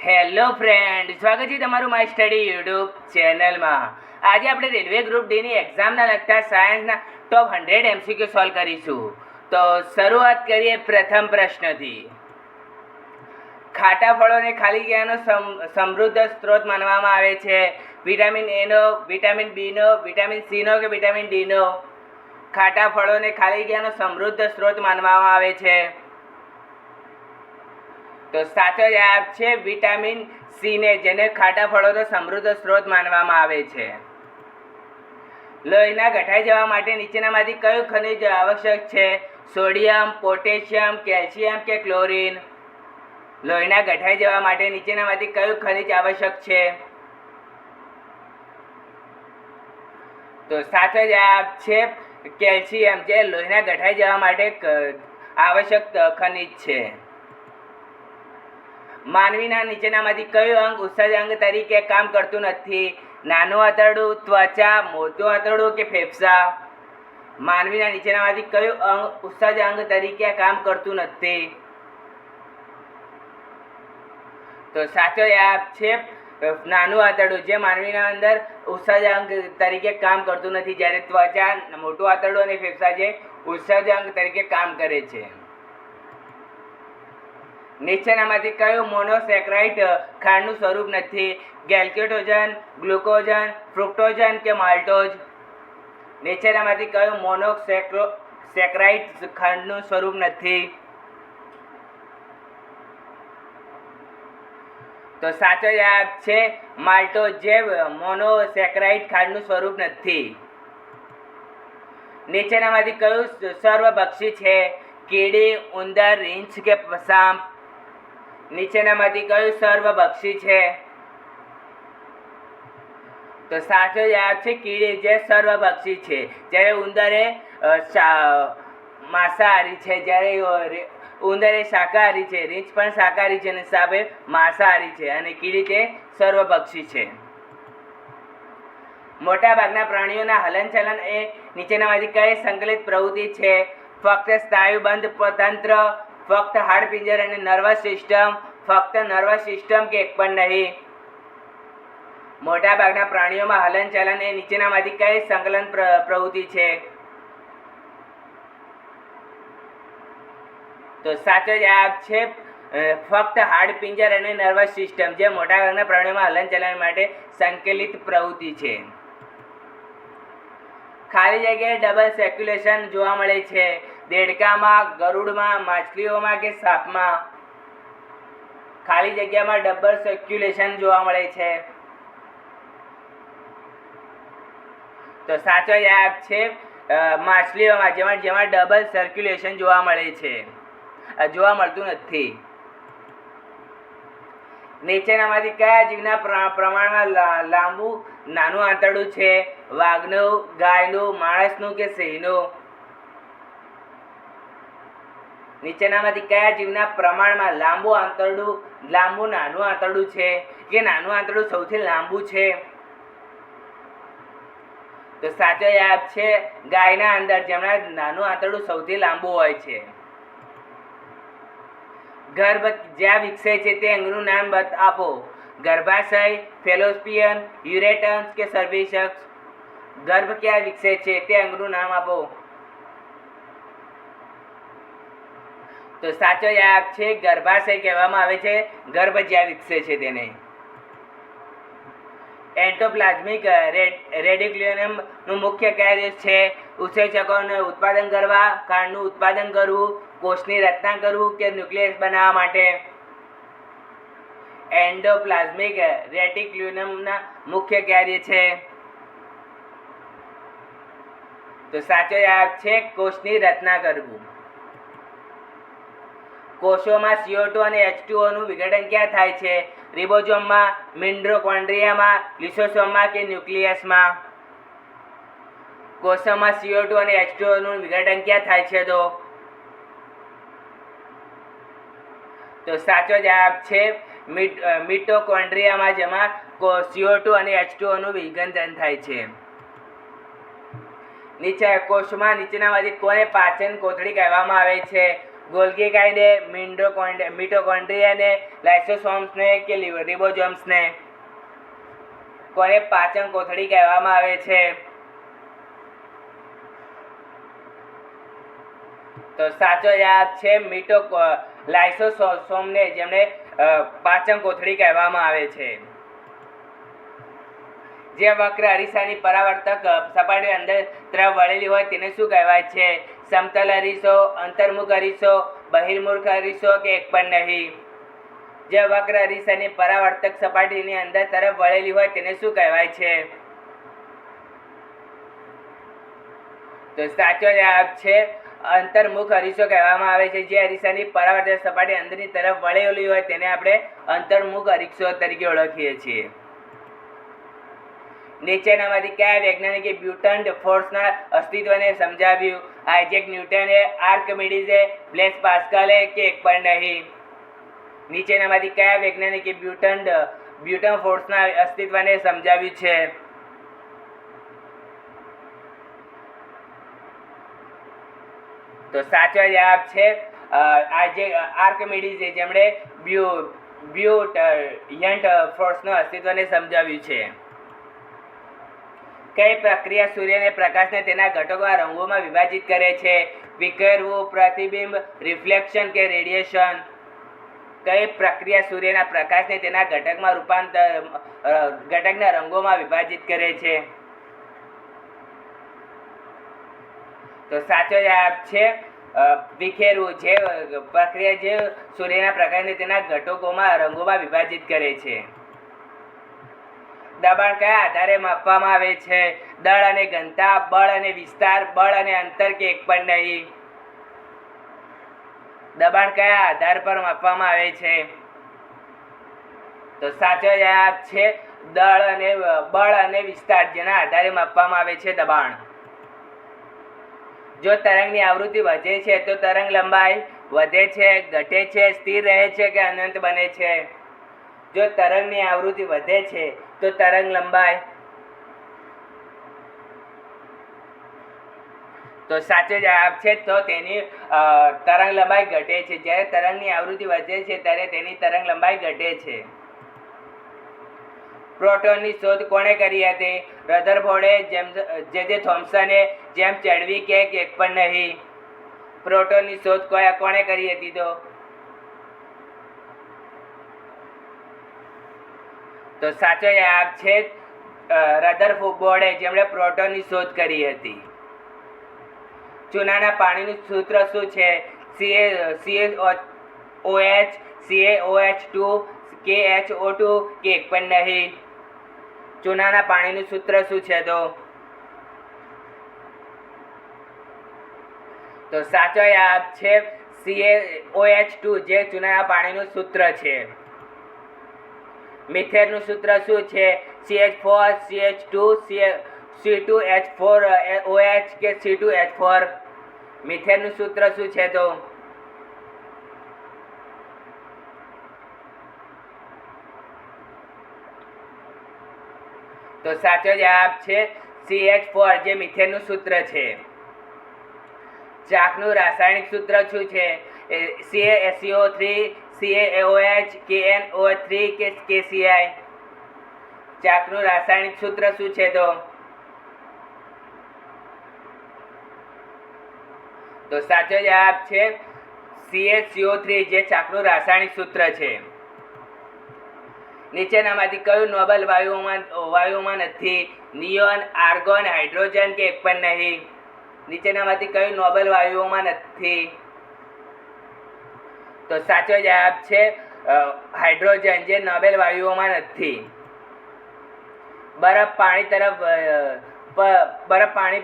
Hello friend, સ્વાગત છે તમારું માય સ્ટડી યુટ્યુબ ચેનલમાં. આજે આપણે રેલવે ગ્રુપ ડીની એક્ઝામના લગતા સાયન્સના ટોપ 100 MCQ સોલ્વ કરીશું. તો શરૂઆત કરીએ પ્રથમ પ્રશ્નથી. ખાટા ફળોને ખાલી જગ્યાનો સમૃદ્ધ સ્ત્રોત માનવામાં આવે છે. વિટામિન એનો, વિટામિન બીનો, વિટામિન સીનો કે વિટામિન ડીનો? ખાટા ફળોને ખાલી જગ્યાનો સમૃદ્ધ સ્ત્રોત માનવામાં આવે છે. તો સાચો જવાબ છે વિટામિન સીને, જેને ખાટા ફળોનો સમૃદ્ધ સ્ત્રોત માનવામાં આવે છે. લોહીના ગઠાઈ જવા માટે નીચેનામાંથી કયું ખનિજ આવશ્યક છે? સોડિયમ, પોટેશિયમ, કેલ્શિયમ કે ક્લોરીન? લોહીના ગઠાઈ જવા માટે નીચેનામાંથી કયું ખનિજ આવશ્યક છે? તો સાચો જવાબ છે કેલ્શિયમ, જે લોહીના ગઠાઈ જવા માટે આવશ્યક ખનિજ છે. માનવીના નીચેનામાંથી કયું અંગ ઉત્સર્જક અંગ તરીકે કામ કરતું નથી? નાનું આંતરડું, ત્વચા, મોટું આંતરડું કે ફેફસા? માનવીના નીચેનામાંથી કયું અંગ ઉત્સર્જક અંગ તરીકે કામ કરતું નથી? તો સાચો જવાબ છે નાનું આંતરડું, જે માનવીના અંદર ઉત્સર્જક અંગ તરીકે કામ કરતું નથી, જ્યારે ત્વચા, મોટું આંતરડું અને ફેફસા જે ઉત્સર્જક અંગ તરીકે કામ કરે છે. નીચેનામાંથી કયું મોનોસેક્રાઇડ ખાંડનું સ્વરૂપ નથી? ગેલ્કેટોજન, ગ્લુકોઝન, ફ્રુક્ટોઝન કે માલ્ટોઝ? નીચેનામાંથી કયું મોનોસેક્રાઇડ ખાંડનું સ્વરૂપ નથી? તો સાચો જવાબ છે માલ્ટોઝ, જે મોનોસેક્રાઇડ ખાંડનું સ્વરૂપ નથી. નીચેનામાંથી કયું સર્વભક્ષી છે? કીડી, ઉંદર, રીંછ કે સાપ? નીચેનામાંથી કયું સર્વભક્ષી છે? તો સાચો જવાબ છે કીડી, જે સર્વભક્ષી છે. જ્યારે ઉંદર એ માંસાહારી છે, જ્યારે ઉંદર એ શાકાહારી છે, રીંછ પણ શાકાહારી છે અને સાપ એ માંસાહારી છે, અને કીડી તે સર્વભક્ષી છે. મોટાભાગના પ્રાણીઓના હલનચલન એ નીચેનામાંથી કઈ સંકલિત પ્રવૃત્તિ છે? ફક્ત સ્નાયુબંધ તંત્ર, ફક્ત હાડપિંજર અને નર્વસ સિસ્ટમ, ફક્ત નર્વસ સિસ્ટમ કે એક પણ નહીં? મોટાભાગના પ્રાણીઓમાં હલનચલન એ નીચેનામાંથી કઈ સંકલન પ્રવૃત્તિ છે? તો સાચો જવાબ છે ફક્ત હાડપિંજર અને નર્વસ સિસ્ટમ, જે મોટાભાગના પ્રાણીઓમાં હલનચલન માટે સંકલિત પ્રવૃત્તિ છે. ખાલી જગ્યાએ ડબલ સર્ક્યુલેશન જોવા મળે છે. દેડકામાં, ગરુડમાં, માછલીઓમાં કે સાપમાં? ખાલી જગ્યામાં ડબલ સર્ક્યુલેશન જોવા મળે છે. તો સાચો જવાબ છે માછલીઓમાં, જેમાં ડબલ સર્ક્યુલેશન જોવા મળે છે, જોવા મળતું નથી. નીચેનામાંથી કયા જીવના પ્રમાણમાં લાંબુ નાનું આંતરડું છે? વાઘનું, ગાયનું, માણસનું કે સિંહનું? નીચેનામાંથી કયા જીવના પ્રમાણમાં લાંબુ નાનું આંતરડું છે, કે નાનું આંતરડું સૌથી લાંબુ છે? તો સાચો જવાબ છે ગાયના અંદર, જેમના નાનું આંતરડું સૌથી લાંબુ હોય છે. ગર્ભ જ્યાં વિકસે છે તે અંગનું નામ આપો. ગર્ભાશય, ફેલોપિયન, યુરેટન્સ કે સર્વિક્સ? ગર્ભ ક્યાં વિકસે છે તે અંગનું નામ આપો. તો સાચો જવાબ છે ગર્ભાશય કહેવામાં આવે છે ગર્ભ જ્યાં વિકસે છે તેને. એન્ડોપ્લાઝમિક રેટિક્યુલમનું મુખ્ય કાર્ય છે? ઉત્સેચકોનું ઉત્પાદન કરવા, ખાંડનું ઉત્પાદન કરવું, કોષની રચના કરવું કે ન્યુક્લિયસ બનાવવા માટે? એન્ડોપ્લાઝમિક રેટિક્યુલમના મુખ્ય કાર્ય છે? તો સાચો જવાબ છે કોષની રચના કરવું. કોષોમાં CO2 અને H2O નું વિઘટન ક્યાં થાય છે? રિબોઝોમમાં, મિટોકોન્ડ્રિયામાં, લિસોસોમમાં કે ન્યુક્લિયસમાં? કોષોમાં CO2 અને H2O નું વિઘટન ક્યાં થાય છે? તો સાચો જવાબ છે મિટોકોન્ડ્રિયામાં, જેમાં CO2 અને H2O નું વિઘટન થાય છે. કોષમાં નીચેનામાંથી કોને પાચન કોથળી કહેવામાં આવે છે? ગોલ્ગી કાયદે મિટોકોન્ડ્રિયાને, લાઇસોસોમ્સને કે રિબોસોમ્સને. કોને પાચન કોથળી કહેવામાં આવે છે? તો સાચો જવાબ છે લાઇસોસોમને, જેમને પાચન કોથળી કહેવામાં આવે છે. જે વક્ર અરીસાની પરાવર્તક સપાટી અંદર તરફ વળેલી હોય તેને શું કહેવાય છે? સમતલ અરીસો, અંતર્મુખ અરીસો, બહિર્મુખ અરીસો કે એક પણ નહીં? જે વક્ર અરીસાની પરાવર્તક સપાટીની અંદર તરફ વળેલી હોય તેને શું કહેવાય છે? તો સાચો જવાબ છે અંતર્મુખ અરીસો કહેવામાં આવે છે. જે અરીસાની પરાવર્તક સપાટી અંદરની તરફ વળેલી હોય તેને આપણે અંતર્મુખ અરીસો તરીકે ઓળખીએ છીએ. નીચેનામાંથી કયા વૈજ્ઞાનિકે બ્યુટન્ટ ફોર્સના અસ્તિત્વને સમજાવ્યું? આઇઝેક ન્યૂટને, આર્કમિડીઝે, બ્લેસ પાસ્કલે કે એક પણ નહીં? નીચેનામાંથી કયા વૈજ્ઞાનિકે બ્યુટન ફોર્સના અસ્તિત્વને સમજાવ્યું છે? તો સાચો જવાબ છે આર્કમિડીઝે, જેમણે બ્યુટન્ટ ફોર્સના અસ્તિત્વને સમજાવ્યું છે. કઈ પ્રક્રિયા સૂર્યને પ્રકાશને તેના ઘટકોના રંગોમાં વિભાજિત કરે છે? વિખેરવું, પ્રતિબિંબ, રિફ્લેક્શન કે રેડિયેશન? કઈ પ્રક્રિયા સૂર્યના પ્રકાશને તેના ઘટકના રંગોમાં વિભાજિત કરે છે? તો સાચો જવાબ છે વિખેરવું, જે પ્રક્રિયા જે સૂર્યના પ્રકાશને તેના ઘટકોમાં રંગોમાં વિભાજિત કરે છે. દબાણ કયા આધારે માપવામાં આવે છે? દળ અને ઘનતા, બળ અને વિસ્તાર, બળ અને અંતર કે એક પણ નહીં? દબાણ કયા આધાર પર માપવામાં આવે છે? તો સાચો જવાબ છે બળ અને વિસ્તાર, જેના આધારે માપવામાં આવે છે દબાણ. જો તરંગની આવૃત્તિ વધે છે તો તરંગ લંબાઈ વધે છે, ઘટે છે, સ્થિર રહે છે કે અનંત બને છે? જો તરંગની આવૃત્તિ વધે છે તો તરંગ લંબાઈ. તો સાચો જવાબ છે તો તેની તરંગ લંબાઈ ઘટે છે. જ્યારે તરંગની આવૃત્તિ વધે છે ત્યારે તેની તરંગ લંબાઈ ઘટે છે. પ્રોટોનની શોધ કોણે કરી હતી? રધરફોર્ડે, જે થોમ્સને, જેમ્સ ચેડવિકે કે એક પણ નહીં? પ્રોટોનની શોધ કોણે કરી હતી? તો સાચો જવાબ છે રધરફોર્ડે, જેમણે પ્રોટોનની શોધ કરી હતી. ચૂનાના પાણીનું સૂત્ર શું છે? CaOH, CaOH2, KHO2 કે એક પણ નહીં? ચૂનાના પાણીનું સૂત્ર શું છે? તો સાચો જવાબ છે CaOH2, જે ચૂનાના પાણીનું સૂત્ર છે. મિથેનનું સૂત્ર શું છે? CH4, CH2, C2H4OH કે C2H4? મિથેનનું સૂત્ર શું છે? તો સાચો જવાબ છે CH4, જે મિથેનનું સૂત્ર છે. ચાકનું રાસાયણિક સૂત્ર શું છે? CaSO3, CaOH, KNO3 કે KCl? ચાકનું રાસાયણિક સૂત્ર શું છે? તો સાચો જવાબ છે CaCO3, જે ચાકનું રાસાયણિક સૂત્ર છે. નીચેનામાંથી કયું નોબેલ વાયુઓમાં નથી? નિયોન, આર્ગોન, હાઇડ્રોજન કે એક પણ નહીં? નીચેનામાંથી કયું નોબેલ વાયુઓમાં નથી? તો સાચો જવાબ છે હાઇડ્રોજન, જે નોબેલ વાયુઓમાં નથી. બરફ પાણી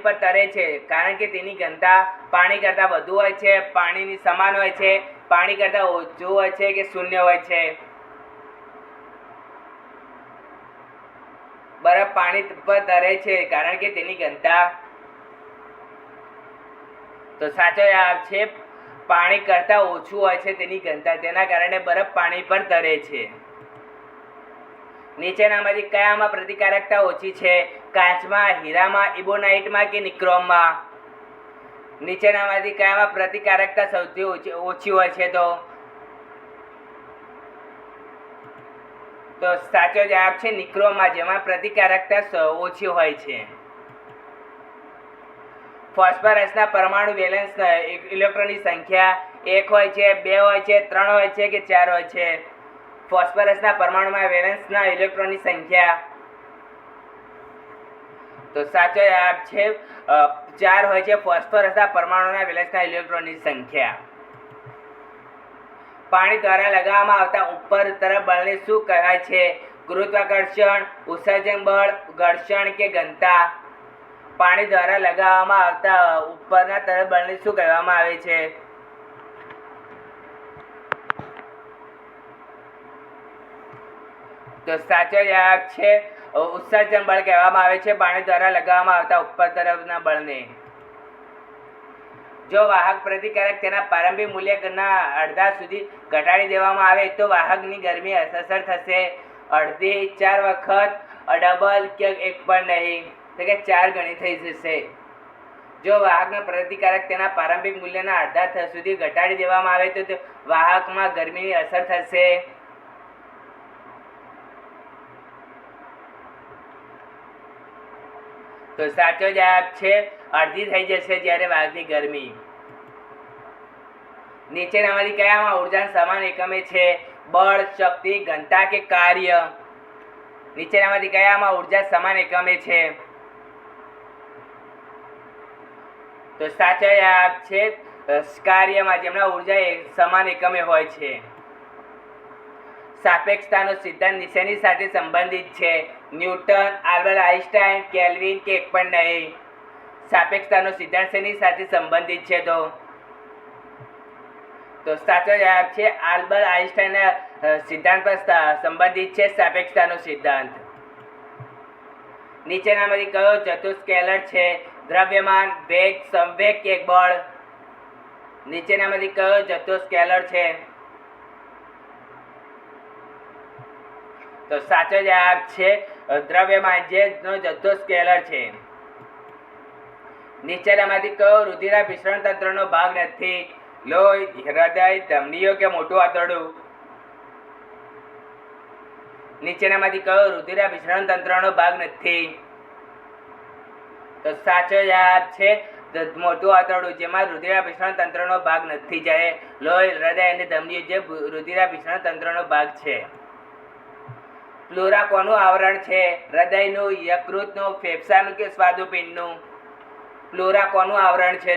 પર તરે છે કારણ કે તેની ઘનતા પાણી કરતાં વધુ હોય છે, પાણીની સમાન હોય છે, પાણી કરતાં ઓછું હોય છે કે શૂન્ય હોય છે? બરફ પાણી પર તરે છે કારણ કે તેની ઘનતા. તો સાચો જવાબ છે પાણી કરતાં ઓછું હોય છે તેની ઘનતા, તેના કારણે બરફ પાણી પર તરે છે. નીચેનામાંથી કયામાં પ્રતિકારકતા ઓછી છે? કાચમાં, હીરામાં, ઇબોનાઇટમાં કે નિક્રોમમાં? નીચેનામાંથી કયામાં પ્રતિકારકતા સૌથી ઓછી હોય છે? તો સાચો જવાબ છે નિક્રોમમાં, જેમાં પ્રતિકારકતા ઓછી હોય છે. ફોસ્ફરસના પરમાણુ વેલેન્સ ઇલેક્ટ્રોનની સંખ્યા 1 હોય છે, 2 હોય છે, 3 હોય છે કે 4 હોય છે? ફોસ્ફરસના પરમાણુમાં વેલેન્સના ઇલેક્ટ્રોનની સંખ્યા, તો સાચો જવાબ છે 4 હોય છે ફોસ્ફરસના પરમાણુના વેલેન્સના ઇલેક્ટ્રોનની સંખ્યા. પાણી દ્વારા લગાવવામાં આવતા ઉપર તરફ બળને શું કહેવાય છે? ગુરુત્વાકર્ષણ, ઉત્સર્જન બળ, ઘર્ષણ કે ઘનતા? પાણી દ્વારા લગાવવામાં આવતા ઉપરના તરફ બળને શું કહેવામાં આવે છે? તો સાચો જવાબ છે ઉત્સર્જન બળ કહેવામાં આવે છે પાણી દ્વારા લગાવવામાં આવતા ઉપર તરફના બળને. જો વાહક પ્રતિકારક તેના પ્રારંભિક મૂલ્યના અડધા સુધી ઘટાડી દેવામાં આવે તો વાહકની ગરમી અસર થશે? અડધી, 4 વખત, ડબલ કે 1 પણ નહીં, તો કે 4 ગણી થઈ જશે. જો વાહકનો પ્રતિકારક તેના પ્રારંભિક મૂલ્યના અડધા સુધી ઘટાડી દેવામાં આવે તો વાહકમાં ગરમીની અસર થશે? તો સાચો જવાબ છે અડધી થઈ જશે જ્યારે વાહકની ગરમી. નીચેનામાંથી કયામાં ઉર્જાના સમાન એકમે છે? બળ, શક્તિ, ઘનતા કે કાર્ય? નીચેનામાંથી કયામાં ઉર્જા સમાન એકમે છે? તો સાચો જવાબ છે કાર્યમાં, જેમના ઉર્જા સમાન એકમે હોય છે. સાપેક્ષતાનો સિદ્ધાંત શેની સાથે સંબંધિત છે? ન્યૂટન, આલ્બર્ટ આઇન્સ્ટાઈન, કેલ્વિન કે 1 પણ નહીં? સાપેક્ષતાનો સિદ્ધાંત શેની સાથે સંબંધિત છે? તો સાચો જવાબ છે આલ્બર્ટ આઇન્સ્ટાઈનના સિદ્ધાંત પર સંબંધિત છે સાપેક્ષતાનો સિદ્ધાંત. નીચેનામાંથી કયો જથ્થો સ્કેલર છે? દ્રવ્યમાન, વેગ, સંવેગ કે બળ? નીચેનામાંથી કયો જથ્થો સ્કેલર છે? તો સાચો જવાબ છે દ્રવ્યમાન, જેનો જથ્થો સ્કેલર છે. નીચેનામાંથી કયો રુધિરાભિસરણ તંત્રનો ભાગ નથી? લોહી, હૃદય, ધમનીઓ કે મોટું આંતરડું? નીચેનામાંથી કયો રુધિરાભિસરણ તંત્રનો ભાગ નથી? તો સાચો જવાબ છે મોટું આંતરડું, જેમાં રુધિરાભિસરણ તંત્રનો ભાગ નથી, જ્યારે લોહી, હૃદય અને ધમનીઓ જે રુધિરાભિસરણ તંત્રનો ભાગ છે. પ્લુરા કોનું આવરણ છે? હૃદયનું, યકૃતનું, ફેફસાનું કે સ્વાદુપિંડનું? પ્લુરા કોનું આવરણ છે?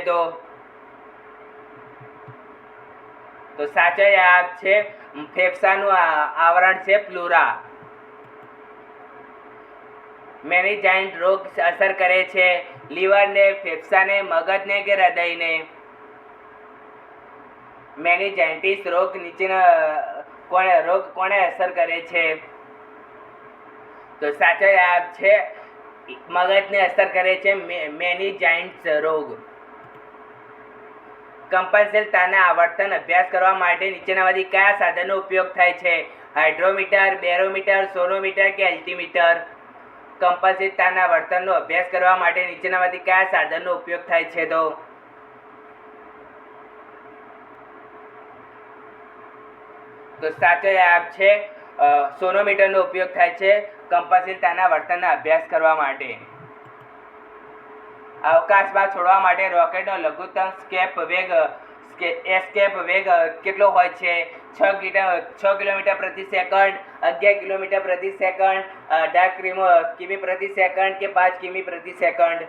તો સાચો જવાબ છે ફેફસાનું આવરણ છે પ્લુરા. મેનિન્જાઇટ રોગ અસર કરે છે? લીવરને, ફેફસાને, મગજને કે હૃદયને? મેનિન્જાઇટિસ રોગ નીચેના રોગ કોને અસર કરે છે? તો સાચો જવાબ છે મગજને અસર કરે છે મેનિન્જાઇટિસ રોગ. કંપનશીલતાના આવર્તન અભ્યાસ કરવા માટે નીચેનામાંથી કયા સાધનનો ઉપયોગ થાય છે? હાઇડ્રોમીટર, બેરોમીટર, સોનોમીટર કે એલ્ટિમીટર? કંપનશીલતાના વર્તનનો અભ્યાસ કરવા માટે નીચેનામાંથી કયા સાધનનો ઉપયોગ થાય છે? તો સાચો જવાબ છે સોનોમીટરનો ઉપયોગ થાય છે કંપનશીલતાના વર્તનના અભ્યાસ કરવા માટે. અવકાશમાં છોડવા માટે રોકેટનો લઘુત્તમ એસ્કેપ વેગ કેટલો હોય છે? 6 કિલોમીટર પ્રતિ સેકન્ડ, 11 કિલોમીટર પ્રતિ સેકન્ડ, 18 કિમી પ્રતિ સેકન્ડ કે 5 કિમી પ્રતિ સેકન્ડ?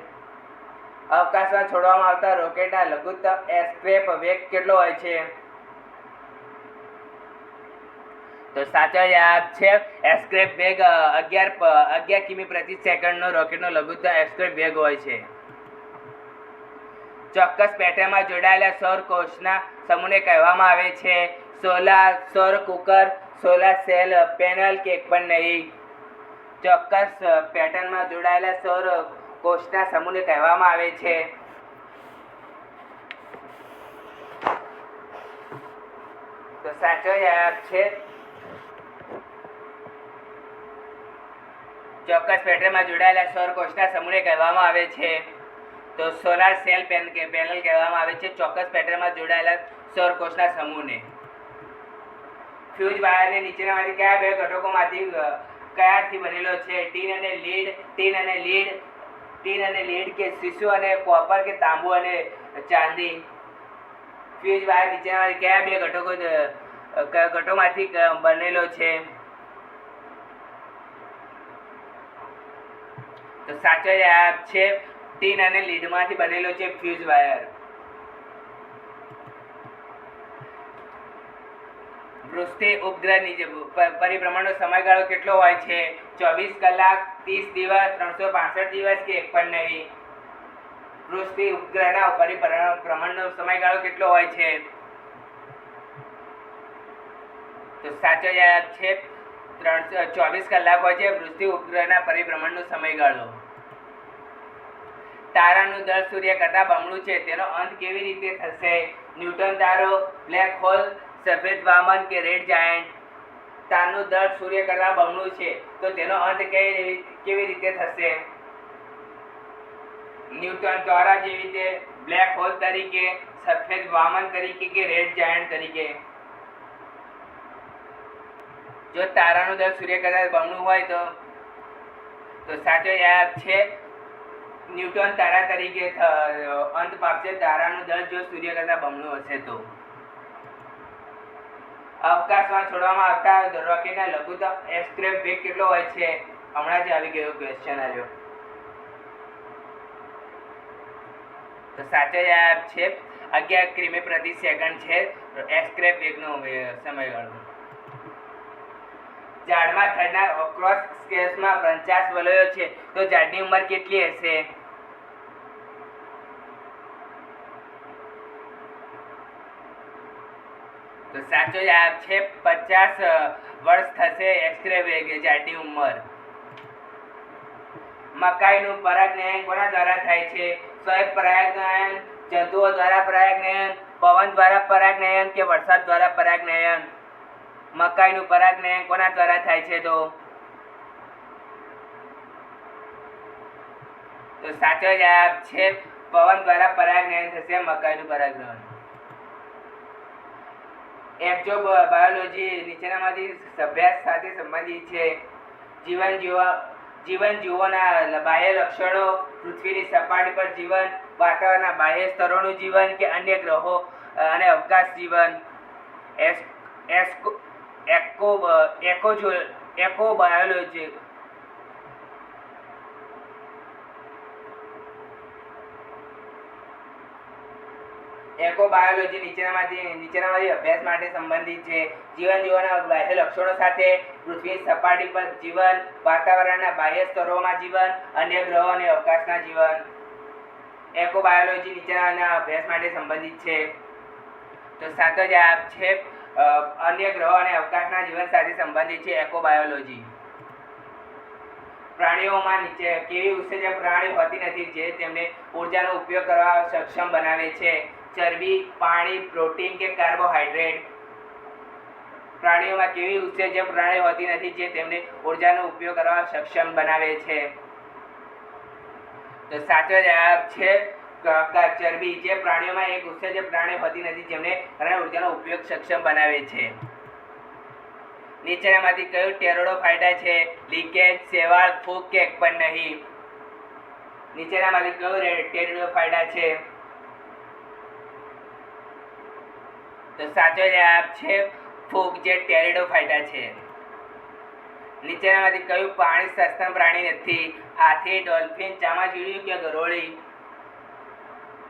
અવકાશમાં છોડવામાં આવતા રોકેટના લઘુત્તમ એસ્કેપ વેગ કેટલો હોય છે? તો સાચો જવાબ છે એસ્કેપ વેગ 11 કિમી પ્રતિ સેકન્ડનો રોકેટનો લઘુત્તમ એસ્કેપ વેગ હોય છે. ચોક્કસ પેટર્નમાં જોડાયેલા સૌર કોષના સમૂહને કહેવામાં આવે છે? સોલાર, સૌર કુકર, સોલાર સેલ પેનલ કે 1 પણ નહીં? ચોક્કસ પેટર્નમાં જોડાયેલા સૌર કોષના સમૂહને કહેવામાં આવે છે? તો સાચો જવાબ છે ચોક્કસ પેટર્નમાં જોડાયેલા સૌર કોષના સમૂહને કહેવામાં આવે છે. તો સોલાર સેલ પેનલ કહેવામાં આવે છે ચોક્કસ પેટર્નમાં જોડાયેલા સૌરકોષના સમૂહને. ફ્યુઝ વાયરને નીચેનામાંથી કયા બે ઘટકોમાંથી કયાથી બનેલો છે? ટીન અને લીડ કે શીશુ અને કોપર કે તાંબુ અને ચાંદી? ફ્યુઝ વાયર નીચેનામાંથી કયા બે ઘટકોમાંથી બનેલો છે? તો સાચો જવાબ છે ટીન અને લીડમાંથી બનેલો છે ફ્યુઝ વાયર. પૃથ્વી ઉપગ્રહ પરિભ્રમણનો સમયગાળો કેટલો હોય છે? 24 કલાક, 30 દિવસ, 365 દિવસ કે 1 પણ નહીં? પૃથ્વી ઉપગ્રહના પરિભ્રમણનો સમયગાળો કેટલો હોય છે? તો સાચો જવાબ છે 24 કલાક હોય છે પૃથ્વી ઉપગ્રહના પરિભ્રમણનો સમયગાળો. તારાનું દળ સૂર્ય કરતાં બમણું છે, તેનો અંત કેવી રીતે થશે? ન્યૂટન તારો, બ્લેક હોલ, સફેદ વામન કે રેડ જાયન્ટ? તારાનું દળ સૂર્ય કરતાં બમણું છે તો તેનો અંત કેવી રીતે થશે? ન્યૂટન તારા જેવી રીતે, બ્લેક હોલ તરીકે, સફેદ વામન તરીકે કે રેડ જાયન્ટ તરીકે? જો તારાનું દળ સૂર્ય કરતાં બમણું હોય તો સાચો જવાબ છે ન્યૂટન તારા તરીકે અંત પામશે તારાનું દળ જો સૂર્ય કરતાં બમણું હશે તો. અવકાશમાં છોડવામાં આવતા રોકેટના લઘુત્તમ એસ્કેપ વેગ કેટલો હોય છે? હમણાં જ આવી ગયો ક્વેશ્ચન આવ્યો. તો સાચો જવાબ છે 11 કિમી પ્રતિ સેકન્ડ છે એસ્કેપ વેગનો સમયગાળો. ઝાડમાં થડના ક્રોસ સ્કેલ્સમાં 50 વલયો છે તો ઝાડની ઉંમર કેટલી હશે? તો સાચો જવાબ છે 50 વર્ષ થશે એસ્કેપ વેગ ઝાડની ઉંમર. મકાઈનું પરાગનયન કોના દ્વારા થાય છે? સ્વયં પરાગનયન, જંતુઓ દ્વારા પરાગનયન, પવન દ્વારા પરાગનયન કે વરસાદ દ્વારા પરાગનયન? મકાઈનું પરાગનયન કોના દ્વારા થાય છે? તો સાચો જવાબ છે પવન દ્વારા પરાગનયન થશે મકાઈનું પરાગનયન. એક્ઝોબાયોલોજી નીચેનામાંથી અભ્યાસ સાથે સંબંધિત છે? જીવન જીવોના બાહ્ય લક્ષણો, પૃથ્વીની સપાટી પર જીવન, વાતાવરણના બાહ્ય સ્તરોનું જીવન કે અન્ય ગ્રહો અને અવકાશ જીવન? એકોબાયોલોજી નીચેનામાંથી અભ્યાસ માટે સંબંધિત છે? જીવન જીવોના બાહ્ય લક્ષણો સાથે, પૃથ્વીની સપાટી પર જીવન, વાતાવરણના બાહ્ય સ્તરોમાં જીવન, અન્ય ગ્રહો અને અવકાશના જીવન? એકોબાયોલોજી નીચેનાના અભ્યાસ માટે સંબંધિત છે. તો સાચો જવાબ છે અન્ય ગ્રહો અને અવકાશના જીવન સાથે સંબંધિત છે એકોબાયોલોજી. પ્રાણીઓમાં નીચે કેવી ઉત્સેચક પ્રાણી હોતી નથી જે તેમને ઉર્જાનો ઉપયોગ કરવા સક્ષમ બનાવે છે? ચરબી, પાણી, પ્રોટીન કે કાર્બોહાઈડ્રેટ? પ્રાણીઓમાં કેવી ઉત્સેચક પ્રાણી હોતી નથી જે તેમને ઉર્જાનો ઉપયોગ કરવા સક્ષમ બનાવે છે? તો સાચો જવાબ છે ચરબી. જે પ્રાણીઓમાં એક ઉત્સેચક પ્રાણી હોતી નથી જેમને ઉર્જાનો ઉપયોગ સક્ષમ બનાવે છે. નીચેનામાંથી કયું ટેરોડોફાઇટા છે? લીકેજ, શેવાળ, ફૂગ કે એક પણ નહીં? નીચેનામાંથી કયું ટેરોડોફાઇટા છે? તો સાચો જવાબ છે ફૂગ જે ટેરિડોફાઇટા છે. નીચેનામાંથી કયું પાણી સસ્તન પ્રાણી નથી? હાથી, ડોલ્ફિન, ચામાચીડિયું કે ગરોળી?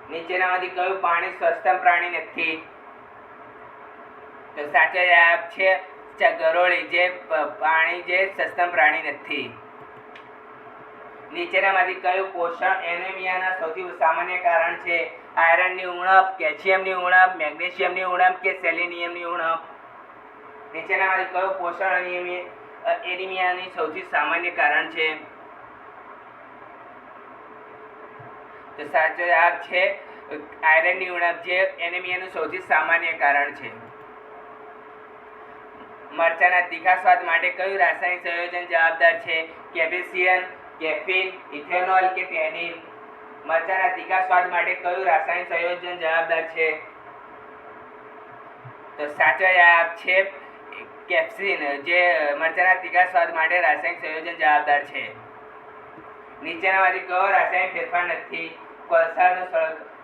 નીચેનામાંથી કયું પાણી સસ્તન પ્રાણી નથી? તો સાચો જવાબ છે ગરોળી જે પાણી જે સસ્તન પ્રાણી નથી. નીચેનામાંથી કયું પોષણ એનેમિયાના સૌથી સામાન્ય કારણ છે? આયરનની ઉણપ, કેલ્શિયમની ઉણપ, મેગ્નેશિયમની ઉણપ કે સેલેનિયમની ઉણપ? નીચેનામાંથી કયું પોષણ એનિમિયાની સૌથી સામાન્ય કારણ છે? તો સાચો જવાબ છે આયરનની ઉણપ જે એનિમિયાનું સૌથી સામાન્ય કારણ છે. મરચાના તીખા સ્વાદ માટે કયું રાસાયણિક સંયોજન જવાબદાર છે? કેપ્સિયન, કેફીન, ઇથેનોલ કે ટેનિન? મરચાના તીખા સ્વાદ માટે કયું રાસાયણિક સંયોજન જવાબદાર છે? તો સાચો જવાબ છે કેપ્સિન, જે મરચાના તીખા સ્વાદ માટે રાસાયણિક સંયોજન જવાબદાર છે. નીચેનામાંથી કયો રાસાયણિક ફેરફાર નથી?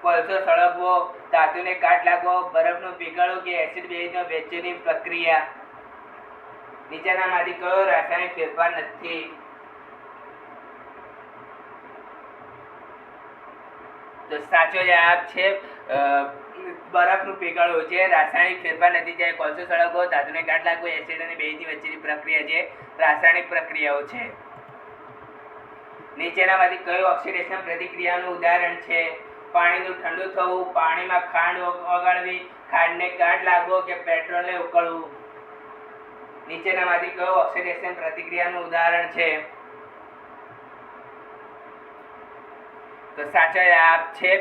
કોલસો સળગવો, ધાતુને કાટ લાગવો, બરફનું પીગળવું કે એસિડ બેઝનો વચ્ચેની પ્રક્રિયા? નીચેનામાંથી કયો રાસાયણિક ફેરફાર નથી? તો સાચો જવાબ છે બરફનું પીગળવું, જે રાસાયણિક ફેરફાર નથી. જ્યારે કોલસો સળગવો, ધાતુને કાટ લાગવો, એસિડ અને બેઝની વચ્ચેની પ્રક્રિયા જે રાસાયણિક પ્રક્રિયાઓ છે. નીચેનામાંથી કયું ઓક્સિડેશન પ્રતિક્રિયાનું ઉદાહરણ છે? પાણીનું ઠંડુ થવું, પાણીમાં ખાંડ ઓગાળવી, ખાંડને કાટ લાગવો કે પેટ્રોલને ઉકળવું? નીચેનામાંથી કયું ઓક્સિડેશન પ્રતિક્રિયાનું ઉદાહરણ છે? તો સાચો જવાબ છે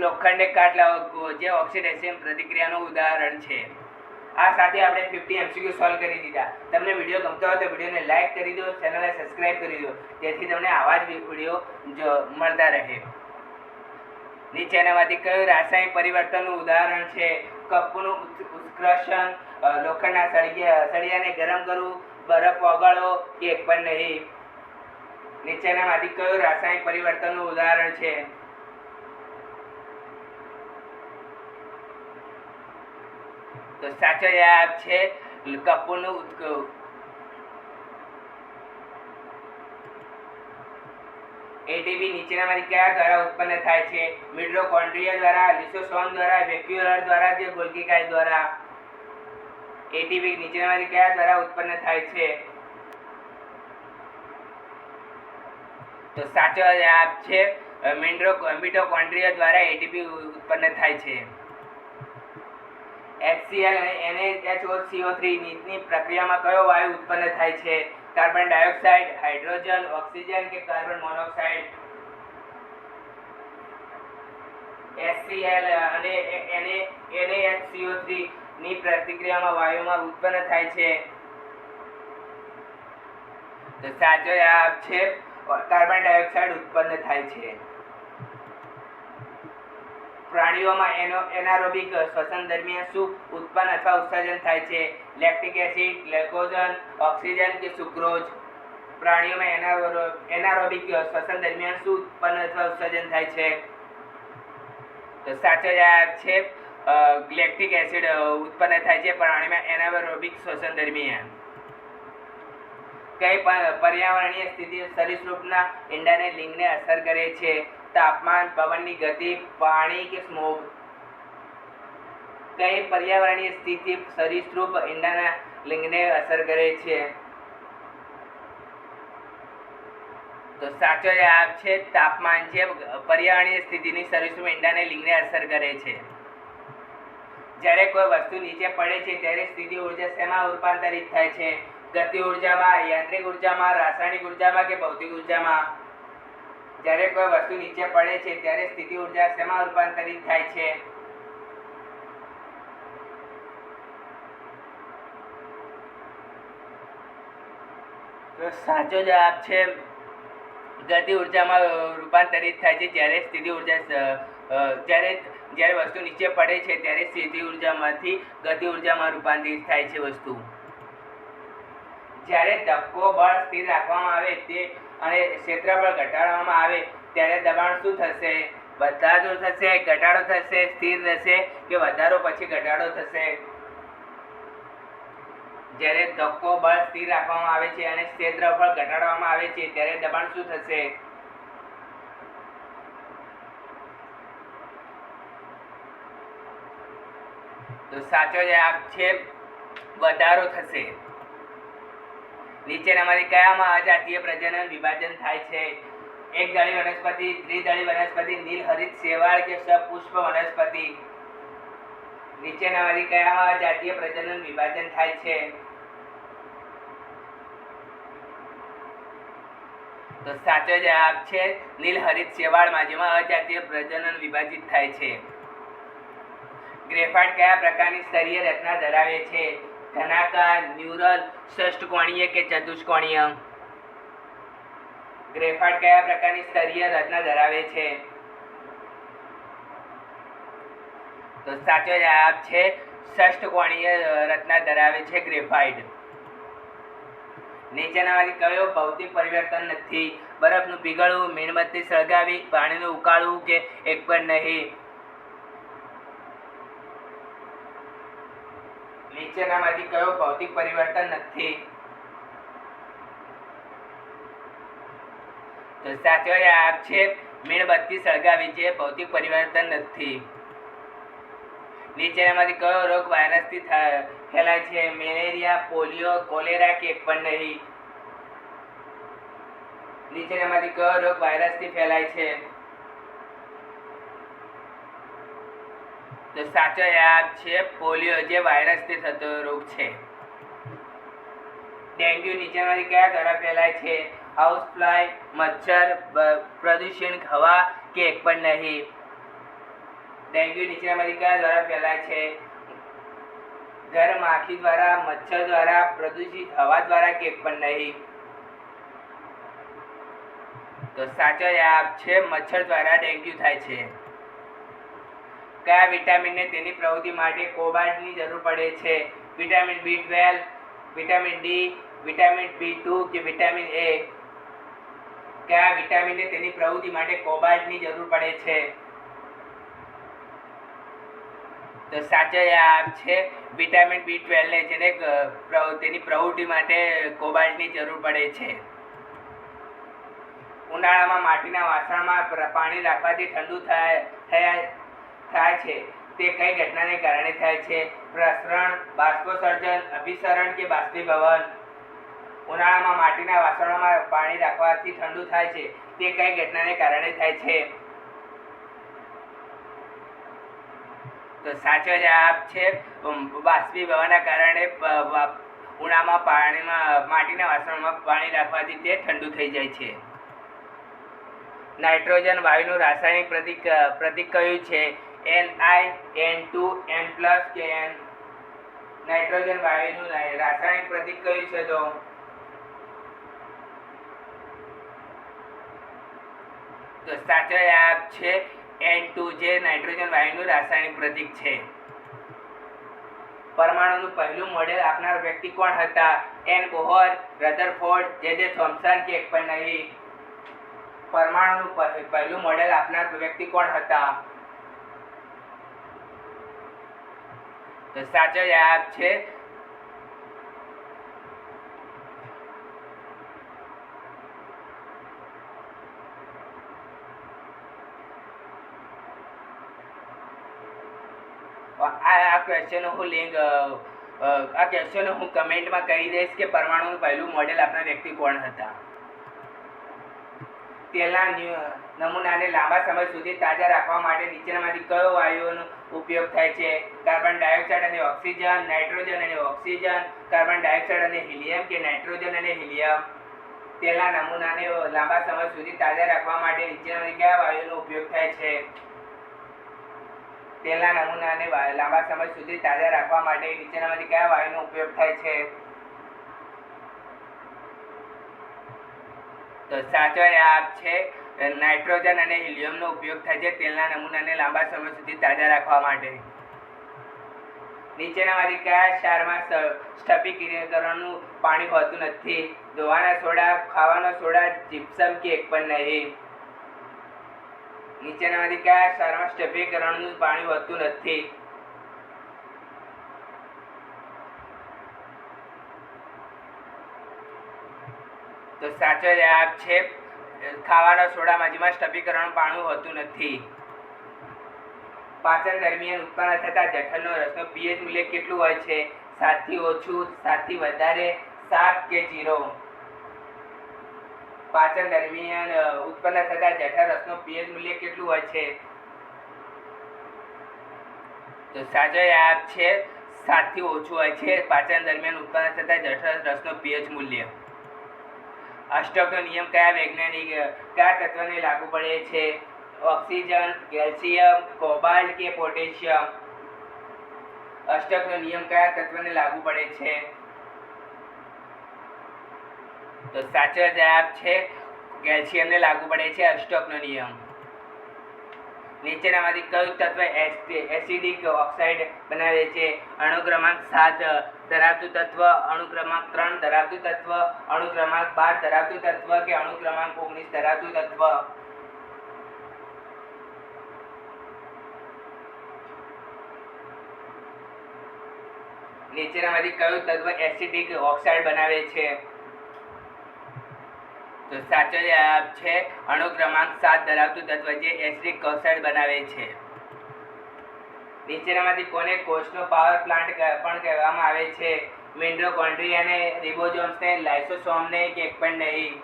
લોખંડને કાટ લાગવો, જે ઓક્સિડેશન પ્રતિક્રિયાનું ઉદાહરણ છે. આ સાથે આપણે 50 MCQ સોલ્વ કરી દીધા. તમને વિડીયો ગમતો હોય તો વિડીયોને લાઈક કરી દો, ચેનલને સબસ્ક્રાઈબ કરી દો, જેથી તમને આવા જ વિડીયો મળતા રહે. નીચેનામાંથી કયું રાસાયણિક પરિવર્તનનું ઉદાહરણ છે? કપનું ઉત્કર્ષણ, લોખંડના સળિયાને ગરમ કરવું, બરફ ઓગાળવો કે એક પણ નહીં? નીચેનામાંથી કયું રાસાયણિક પરિવર્તનનું ઉદાહરણ છે? તો સાચો જવાબ છે કપનું એટીપી નીચેનામાંથી કયા દ્વારા ઉત્પન્ન થાય છે? મિટોકોન્ડ્રિયા દ્વારા, લિસોસોમ દ્વારા, વેક્યુલર દ્વારા કે ગોલ્ગી કાય દ્વારા? એટીપી નીચેનામાંથી કયા દ્વારા ઉત્પન્ન થાય છે? તો સાચો જવાબ છે મિટોકોન્ડ્રિયા દ્વારા એટીપી ઉત્પન્ન થાય છે. HCl અને NaHCO3 ની પ્રક્રિયામાં કયો વાયુ ઉત્પન્ન થાય છે? કાર્બન ડાયોક્સાઇડ, હાઇડ્રોજન, ઓક્સિજન કે કાર્બન મોનોક્સાઇડ? HCl અને NaHCO3 ની પ્રતિક્રિયામાં વાયુમાં ઉત્પન્ન થાય છે. તો સાચો જવાબ છે કાર્બન ડાયોક્સાઇડ ઉત્પન્ન થાય છે. પ્રાણીઓમાં એનારોબિક શ્વસન દરમિયાન શું ઉત્પન્ન અથવા ઉત્સર્જન થાય છે? લેક્ટિક એસિડ, ગ્લુકોઝન, ઓક્સિજન કે સુક્રોઝ? પ્રાણીઓમાં એનારોબિક શ્વસન દરમિયાન શું ઉત્પન્ન અથવા ઉત્સર્જન થાય છે? તો સાચો જવાબ છે લેક્ટિક એસિડ ઉત્પન્ન થાય છે પ્રાણીમાં એનારોબિક શ્વસન દરમિયાન. કઈ પર્યાવરણીય સ્થિતિ સરીસૃપના ઈંડાને લિંગને અસર કરે છે? તાપમાન, પવનની ગતિ, પાણી કે સ્મોગ? કઈ પર્યાવરણીય સ્થિતિ સરીસૃપ ઈંડાના લિંગને અસર કરે છે? તો સાચો જવાબ છે તાપમાન, જે પર્યાવરણીય સ્થિતિની સરીસૃપ ઈંડાને લિંગને અસર કરે છે. જ્યારે કોઈ વસ્તુ નીચે પડે છે ત્યારે સ્થિતિ ઉર્જા શેમાં રૂપાંતરિત થાય છે? ગતિ ઉર્જામાં, યાંત્રિક ઉર્જામાં, રાસાયણિક ઉર્જામાં કે ભૌતિક ઉર્જામાં? જ્યારે કોઈ વસ્તુ નીચે પડે છે ત્યારે સ્થિતિ ઉર્જા શેમાં રૂપાંતરિત થાય છે? તો સાચો જવાબ છે ગતિ ઉર્જામાં રૂપાંતરિત થાય છે. જ્યારે સ્થિતિ ઉર્જા જ્યારે વસ્તુ નીચે પડે છે ત્યારે સ્થિતિ ઉર્જામાંથી ગતિ ઉર્જામાં રૂપાંતરિત થાય છે વસ્તુ. જ્યારે ધક્કો બળ સ્થિર રાખવામાં આવે તે અને ક્ષેત્રફળ ઘટાડવામાં આવે ત્યારે દબાણ શું થશે? વધારો થશે, ઘટાડો થશે, સ્થિર રહેશે કે વધારો પછી ઘટાડો થશે? જ્યારે ધક્કો બળ સ્થિર રાખવામાં આવે છે અને ક્ષેત્રફળ ઘટાડવામાં આવે છે ત્યારે દબાણ શું થશે? તો સાચો જવાબ છે વધારો થશે. નીચેનામાંથી કયામાં અજાતીય પ્રજનન વિભાજન થાય છે? એકદળી વનસ્પતિ, દ્વિદળી વનસ્પતિ, નીલહરિત શેવાળ કે સપુષ્પ વનસ્પતિ? નીચેનામાંથી કયામાં અજાતીય પ્રજનન વિભાજન થાય છે? તો સાચો જવાબ છે નીલહરિત શેવાળમાં, જેમાં અજાતીય પ્રજનન વિભાજિત થાય છે. ગ્રેફાઇટ કયા પ્રકારની સ્તરીય રચના ધરાવે છે? ઘનાકાર, ન્યુરલ, ષષ્ઠકોણીય કે ચતુષ્કોણીય? ગ્રેફાઇટ કયા પ્રકારની સ્તરીય રચના ધરાવે છે? તો સાચો જવાબ છે ષષ્ઠકોણીય રચના ધરાવે છે ગ્રેફાઇટ. નીચેનામાંથી કયો ભૌતિક પરિવર્તન નથી? બરફનું પીગળવું, મીણબત્તી સળગાવી, પાણીનું ઉકાળવું કે એક પણ નહીં? નીચેનામાંથી કયો ભૌતિક પરિવર્તન નથી? તો સાચો જવાબ છે મીણબત્તી સળગાવી જે ભૌતિક પરિવર્તન નથી. નીચેનામાંથી કયો રોગ વાયરસથી ફેલાય છે? મેલેરિયા, પોલિયો, કોલેરા કે એક પણ નહીં? નીચેનામાંથી કયો રોગ વાયરસથી ફેલાય છે? તો સાચો જવાબ છે પોલિયો જે વાયરસથી થતો રોગ છે. ડેન્ગ્યુ નીચેનામાંથી કયા દ્વારા ફેલાય છે? હાઉસ ફ્લાય, મચ્છર, પ્રદૂષિત હવા કે એક પણ નહીં? ડેન્ગ્યુ નીચેનામાંથી કયા દ્વારા ફેલાય છે? ઘર માખી દ્વારા, મચ્છર દ્વારા, પ્રદૂષિત હવા દ્વારા કે એક પણ નહીં? તો સાચો જવાબ છે મચ્છર દ્વારા ડેન્ગ્યુ થાય છે. કયા વિટામિનને તેની પ્રવૃત્તિ માટે કોબાલ્ટની જરૂર પડે છે? Vitamin B12, vitamin D, vitamin B2 કે વિટામિન એ? કયા વિટામિનને તેની પ્રવૃત્તિ માટે કોબાલ્ટની જરૂર પડે છે? તો સાચો જવાબ છે વિટામિન B12 ને જેને તેની પ્રવૃત્તિ માટે કોબાલ્ટની જરૂર પડે છે. ઉનાળામાં માટીના વાસણમાં પાણી રાખવાથી ઠંડુ થાય છે તે કઈ ઘટનાને કારણે થાય છે? પ્રસરણ, બાષ્પોત્સર્જન, અભિસરણ કે બાષ્પીભવન? ઉનાળામાં માટીના વાસણોમાં પાણી રાખવાથી ઠંડુ થાય છે તે કઈ ઘટનાને કારણે થાય છે? તો સાચો જવાબ છે બાષ્પીભવનના કારણે ઉનાળામાં માટીના વાસણમાં પાણી રાખવાથી તે ઠંડુ થઈ જાય છે. નાઇટ્રોજન વાયુનું રાસાયણિક પ્રતીક કયું છે? Ni, N2, N+ કે N? નાઇટ્રોજન વાયુનું રાસાયણિક પ્રતીક કયું છે? તો સાચો જવાબ છે N2 જે નાઇટ્રોજન વાયુનું રાસાયણિક પ્રતીક છે. પરમાણુનું પહેલું મોડેલ આપનાર વ્યક્તિ કોણ હતા? એન બોહર, રધરફોર્ડ, જે થોમ્પસન કે એક પણ નહીં? પરમાણુનું પહેલું મોડેલ આપનાર વ્યક્તિ કોણ હતા? તો સાચો જવાબ છે આ ક્વેશ્ચન હું કમેન્ટમાં કહી દઈશ કે પરમાણુનું પહેલું મોડેલ આપનાર વ્યક્તિ કોણ હતા. તેલના નમૂનાને લાંબા સમય સુધી તાજા રાખવા માટે નીચેનામાંથી કયો વાયુઓનો ઉપયોગ થાય છે? કાર્બન ડાયોક્સાઇડ અને ઓક્સિજન, નાઇટ્રોજન અને ઓક્સિજન, કાર્બન ડાયોક્સાઇડ અને હિલિયમ કે નાઇટ્રોજન અને હિલિયમ? તેલના નમૂનાને લાંબા સમય સુધી તાજા રાખવા માટે નીચેનામાંથી કયા વાયુઓનો ઉપયોગ થાય છે? તેલના નમૂનાને લાંબા સમય સુધી તાજા રાખવા માટે નીચેનામાંથી કયા વાયુનો ઉપયોગ થાય છે? તો સાચો જવાબ છે નાઇટ્રોજન અને હિલિયમનો ઉપયોગ થાય છે તેલના નમૂનાને લાંબા સમય સુધી તાજા રાખવા માટે. નીચેનામાંથી કયા ક્ષારમાં સ્ફટિકીકરણનું પાણી હોતું નથી? ધોવાના સોડા, ખાવાનો સોડા, જીપ્સમ કે એક પણ નહીં? નીચેનામાંથી કયા ક્ષારમાં સ્ફટિકીકરણનું પાણી હોતું નથી? તો સાચો જવાબ છે ખાવાના સોડામાં જેમાં સ્ફટિકીકરણ પાણી હોતું નથી. પાચન દરમિયાન ઉત્પન્ન થતા જઠરનો રસનો pH મૂલ્ય કેટલું હોય છે? 7 થી ઓછું, 7 થી વધારે, 7 કે 0? પાચન દરમિયાન ઉત્પન્ન થતા જઠર રસનો pH મૂલ્ય કેટલું હોય છે? તો સાચો જવાબ છે 7 થી ઓછું હોય છે પાચન દરમિયાન ઉત્પન્ન થતા જઠર રસનો pH મૂલ્ય. અષ્ટકનો નિયમ કયા તત્વને લાગુ પડે છે? ઓક્સિજન, કેલ્શિયમ, કોબાલ્ટ કે પોટેશિયમ? અષ્ટકનો નિયમ કયા તત્વને લાગુ પડે છે? તો સાચો જવાબ છે કેલ્શિયમને લાગુ પડે છે અષ્ટકનો નિયમ. નીચેનામાંથી કયું તત્વ એસિડિક ઓક્સાઇડ બનાવે છે? અણુ ક્રમાંક 7 ધરાવતું તત્વ, અણુ ક્રમાંક 3 ધરાવતું તત્વ, અણુ ક્રમાંક 12 ધરાવતું તત્વ કે અણુ ક્રમાંક 19 ધરાવતું તત્વ? નીચેનામાંથી કયું તત્વ એસિડિક ઓક્સાઇડ બનાવે છે? તો સાચો જવાબ છે અણુ ક્રમાંક 7 ધરાવતું તત્વ જે એસિડિક ઓક્સાઇડ બનાવે છે. નીચેનામાંથી કોને કોષનો પાવર પ્લાન્ટ પણ કહેવામાં આવે છે? મિટોકોન્ડ્રિયાને, રિબોસોમ્સને, લાઇસોસોમને કે એક પણ નહીં?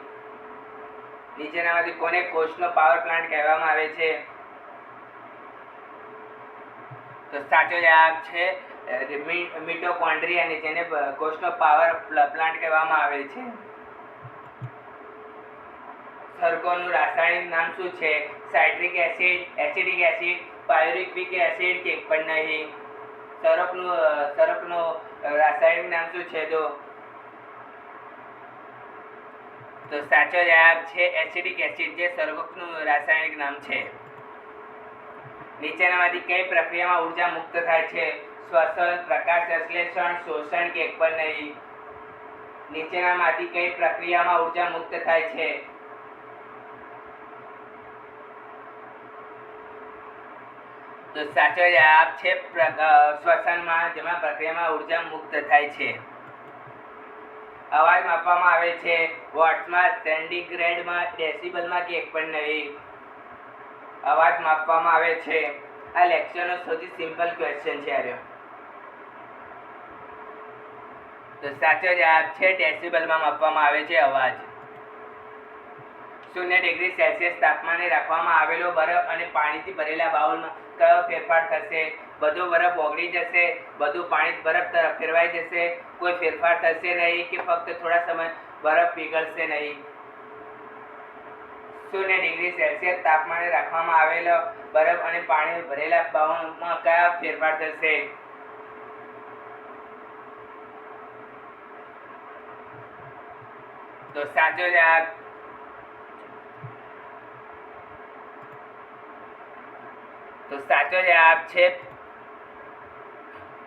નીચેનામાંથી કોને કોષનો પાવર પ્લાન્ટ કહેવામાં આવે છે? તો સાચો જવાબ છે મિટોકોન્ડ્રિયાને, જેને કોષનો પાવર પ્લાન્ટ કહેવામાં આવે છે. સરકોનું રાસાયણિક નામ શું છે? Citric acid, acidic acid, pyruvic acid કે એક પણ નહીં? સરકનું રાસાયણિક નામ શું છે? તો સાચો જવાબ છે એસિડિક એસિડ, જે સરકનું રાસાયણિક નામ છે. નીચેનામાંથી કઈ પ્રક્રિયામાં ઉર્જા મુક્ત થાય છે? શ્વસન, પ્રકાશ સંશ્લેષણ, શોષણ કે એક પણ નહીં? નીચેનામાંથી કઈ પ્રક્રિયામાં ઉર્જા મુક્ત થાય છે? તો સાચો જવાબ છે શ્વસનમાં, જેમાં પ્રક્રિયામાં ઉર્જા મુક્ત થાય છે. અવાજ માપવામાં આવે છે વોટ્સમાં, સેન્ટીગ્રેડમાં, ડેસિબલમાં કે એક પણ નહીં? અવાજ માપવામાં આવે છે. આ લેક્ચરનો સૌથી સિમ્પલ ક્વેશ્ચન છે આર્યો. તો સાચો જવાબ છે ડેસિબલમાં માપવામાં આવે છે અવાજ. 0 ડિગ્રી સેલ્સિયસ તાપમાને રાખવામાં આવેલો બરફ અને પાણીથી ભરેલા બાઉલમાં કયો ફેરફાર થશે? બધો બરફ ઓગળી જશે, બધું પાણી બરફ તરફ ફેરવાઈ જશે, કોઈ ફેરફાર થશે નહીં કે ફક્ત થોડા સમય બરફ પીગળશે નહીં? 0 ડિગ્રી સેલ્સિયસ તાપમાને રાખવામાં આવેલો બરફ અને પાણી ભરેલા બાઉલમાં કયા ફેરફાર થશે? તો સાચો જવાબ છે